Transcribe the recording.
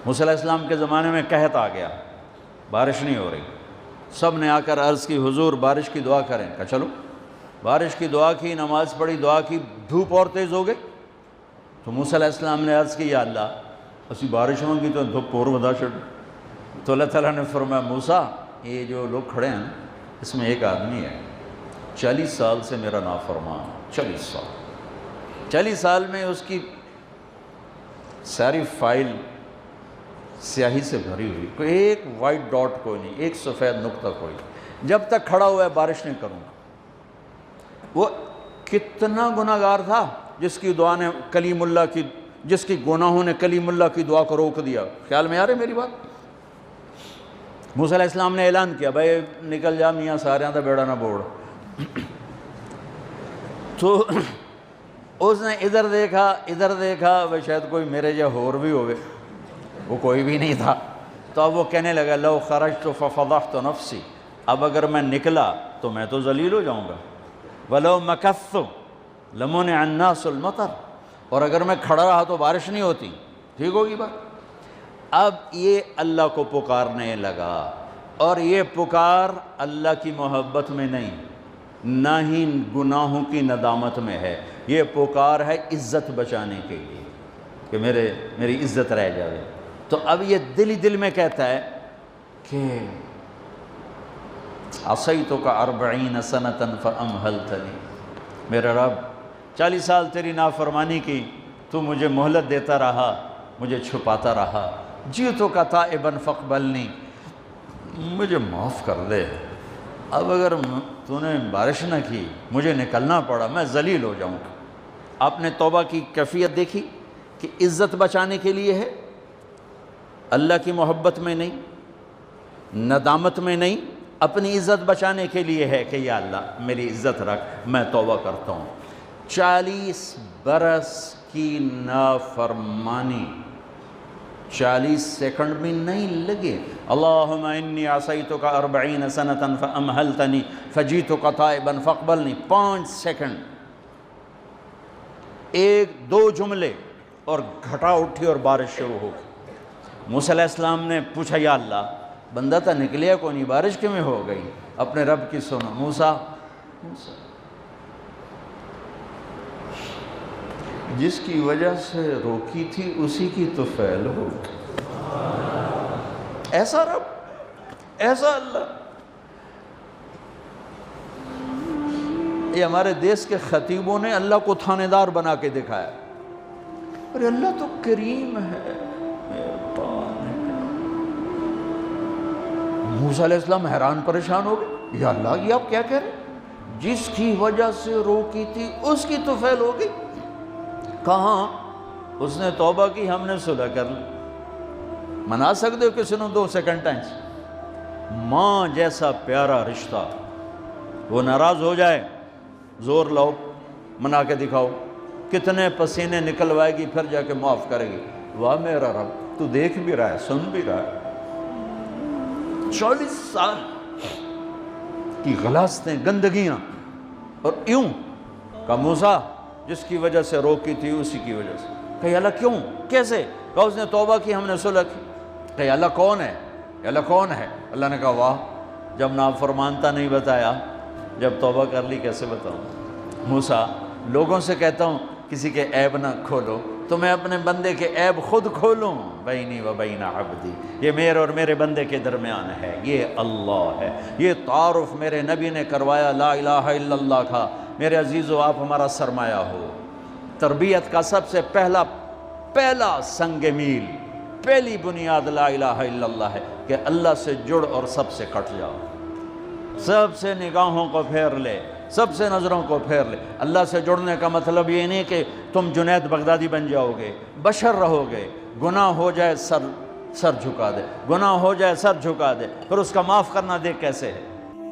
موسیٰ علیہ السلام کے زمانے میں قحط آ گیا، بارش نہیں ہو رہی، سب نے آ کر عرض کی حضور بارش کی دعا کریں، کہا چلو بارش کی دعا کی، نماز پڑھی، دعا کی، دھوپ اور تیز ہو گئی۔ تو موسیٰ علیہ السلام نے عرض کی یا اللہ اسی بارش مانگی تو دھوپ اور بدا چھڑ۔ تو اللہ تعالیٰ نے فرمایا موسیٰ یہ جو لوگ کھڑے ہیں اس میں ایک آدمی ہے 40 سال سے میرا نافرمان، 40 سال میں اس کی ساری فائل سیاہی سے بھری ہوئی، کوئی ایک وائٹ ڈاٹ کوئی نہیں، ایک سفید نقطہ کوئی، جب تک کھڑا ہوا ہے بارش نہیں کروں گا۔ وہ کتنا گناہگار تھا جس کی دعا نے کلیم اللہ کی، جس کی گناہوں نے کلیم اللہ کی دعا کو روک دیا۔ خیال میں آ رہے میری بات؟ موسیٰ علیہ السلام نے اعلان کیا بھائی نکل جا میاں سارے دا بیڑا نہ بوڑ۔ تو اس نے ادھر دیکھا وہ شاید کوئی میرے جا ہور بھی ہوئے، وہ کوئی بھی نہیں تھا۔ تو اب وہ کہنے لگا لو خرجت ففضحت نفسی، اب اگر میں نکلا تو میں تو ذلیل ہو جاؤں گا، ولو مکثت لمنع الناس المطر، اور اگر میں کھڑا رہا تو بارش نہیں ہوتی، ٹھیک ہوگی بات۔ اب یہ اللہ کو پکارنے لگا، اور یہ پکار اللہ کی محبت میں نہیں، نہ ہی گناہوں کی ندامت میں ہے، یہ پکار ہے عزت بچانے کے لیے کہ میری عزت رہ جائے۔ تو اب یہ دل ہی دل میں کہتا ہے کہ عصیتک 40 سنة فأمہلتنی، میرا رب 40 سال تیری نافرمانی کی، تو مجھے مہلت دیتا رہا، مجھے چھپاتا رہا، جئتک تائبا فاقبلنی، مجھے معاف کر دے۔ اب اگر تو نے بارش نہ کی، مجھے نکلنا پڑا، میں ذلیل ہو جاؤں گا۔ آپ نے توبہ کی کیفیت دیکھی کہ عزت بچانے کے لیے ہے، اللہ کی محبت میں نہیں، ندامت میں نہیں، اپنی عزت بچانے کے لیے ہے کہ یا اللہ میری عزت رکھ، میں توبہ کرتا ہوں۔ 40 برس کی نافرمانی 40 سیکنڈ بھی نہیں لگے۔ اللہم انی عصیتک 40 سنة فامہلتنی فجئتک تائبا فاقبلنی، 5 سیکنڈ، 1-2 جملے اور گھٹا اٹھی اور بارش شروع ہو گئی۔ موسیٰ علیہ السلام نے پوچھا یا اللہ بندہ تھا نکلیا کو نہیں، بارش کیوں میں ہو گئی؟ اپنے رب کی سنو، موسیٰ جس کی وجہ سے روکی تھی اسی کی تو فعل ہو گئی۔ ایسا رب، ایسا اللہ۔ یہ ہمارے دیس کے خطیبوں نے اللہ کو تھانے دار بنا کے دکھایا، ارے اللہ تو کریم ہے، مہربان ہے۔ موسیٰ علیہ السلام حیران پریشان ہو گئے، یا اللہ یہ آپ کیا کہہ رہے ہیں؟ جس کی وجہ سے روکی تھی اس کی تو فعل ہو گئی۔ کہاں؟ اس نے توبہ کی، ہم نے صلح کر لی۔ منا سکتے ہو کسی نے 2 سیکنڈ ٹائمز؟ ماں جیسا پیارا رشتہ، وہ ناراض ہو جائے زور لاؤ منا کے دکھاؤ، کتنے پسینے نکلوائے گی پھر جا کے معاف کرے گی۔ واہ میرا رب، تو دیکھ بھی رہا ہے، سن بھی رہا ہے۔ 40 سال کی غلاظتیں، گندگیاں، اور یوں کہ موسیٰ جس کی وجہ سے روکی تھی اسی کی وجہ سے۔ کہ اللہ کیوں؟ کیسے؟ کہا اس نے توبہ کی، ہم نے صلح کی۔ کہ اللہ کون ہے؟ اللہ کون ہے؟ اللہ نے کہا واہ، جب نافرمانتا نہیں بتایا، جب توبہ کر لی کیسے بتاؤں؟ موسیٰ لوگوں سے کہتا ہوں کسی کے عیب نہ کھولو، تو میں اپنے بندے کے عیب خود کھولوں؟ بینی و بین عبدی، یہ میرے اور میرے بندے کے درمیان ہے، یہ اللہ ہے۔ یہ تعارف میرے نبی نے کروایا لا الہ الا اللہ کا۔ میرے عزیزو آپ ہمارا سرمایہ ہو۔ تربیت کا سب سے پہلا سنگ میل، پہلی بنیاد لا الہ الا اللہ ہے کہ اللہ سے جڑ اور سب سے کٹ جاؤ، سب سے نگاہوں کو پھیر لے، سب سے نظروں کو پھیر لے۔ اللہ سے جڑنے کا مطلب یہ نہیں کہ تم جنید بغدادی بن جاؤ گے، بشر رہو گے۔ گناہ ہو جائے سر جھکا دے، گناہ ہو جائے سر جھکا دے، پھر اس کا معاف کرنا دیکھ کیسے ہے۔